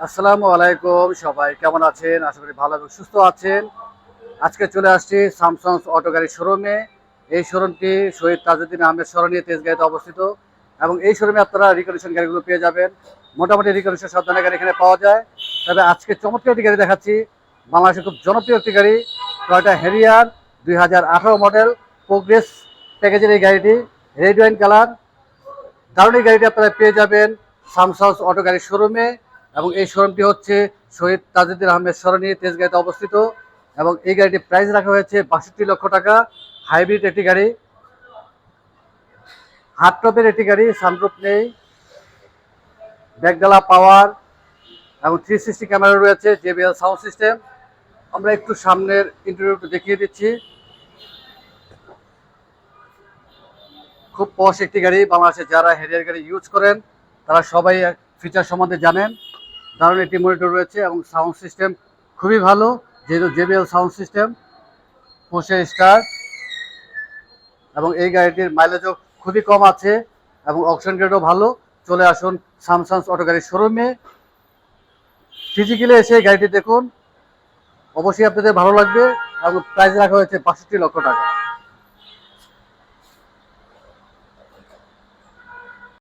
আসসালামু আলাইকুম, সবাই কেমন আছেন? আশা করি ভালো এবং সুস্থ আছেন। আজকে চলে আসছি স্যামসাং অটো গাড়ির শোরুমে। এই শোরুমটি শহীদ তাজউদ্দিন আহমেদ সরণি তেজগাঁওতে অবস্থিত এবং এই শোরুমে আপনারা রিকন্ডিশন গাড়িগুলো পেয়ে যাবেন। মোটামুটি রিকন্ডিশন সব ধরনের গাড়ি এখানে পাওয়া যায়। তবে আজকে চমৎকার একটি গাড়ি দেখাচ্ছি, বাংলাদেশের খুব জনপ্রিয় একটি গাড়ি, টয়োটা হ্যারিয়ার 2018 মডেল প্রোগ্রেস প্যাকেজের এই গাড়িটি, রেড ওয়াইন কালার। কারণ এই গাড়িটি আপনারা পেয়ে যাবেন স্যামসাং অটো গাড়ির শোরুমে এবং এই শোরুমটি হচ্ছে শহীদ তাজউদ্দিন আহমেদ সরণি তেজগাঁওতে অবস্থিত এবং এই গাড়িটির প্রাইস রাখা হয়েছে 62 লক্ষ টাকা। হাইব্রিড একটি গাড়ি, হার্ডটপের একটি গাড়ি, সানরুফ নেই, ব্যাকডালা পাওয়ার এবং 360 ক্যামেরা রয়েছে, জেবিএল সাউন্ড সিস্টেম। আমরা একটু সামনের ইন্টেরিয়রটা দেখিয়ে দিচ্ছি। খুব পশ একটি গাড়ি। বাংলাদেশে যারা হ্যারিয়ার গাড়ি ইউজ করেন তারা সবাই ফিচার সম্বন্ধে জানেন। দারুণ একটি মনিটর রয়েছে এবং সাউন্ড সিস্টেম খুবই ভালো, যেহেতু জেবিএল সাউন্ড সিস্টেম, 4 স্টার। এবং এই গাড়িটির মাইলেজও খুবই কম আছে এবং অকশন গ্রেডও ভালো। চলে আসুন স্যামসাং অটো গাড়ির শোরুমে, ফিজিক্যালি এসে গাড়িটি দেখুন, অবশ্যই আপনাদের ভালো লাগবে এবং প্রাইস রাখা হয়েছে 62 লক্ষ টাকা।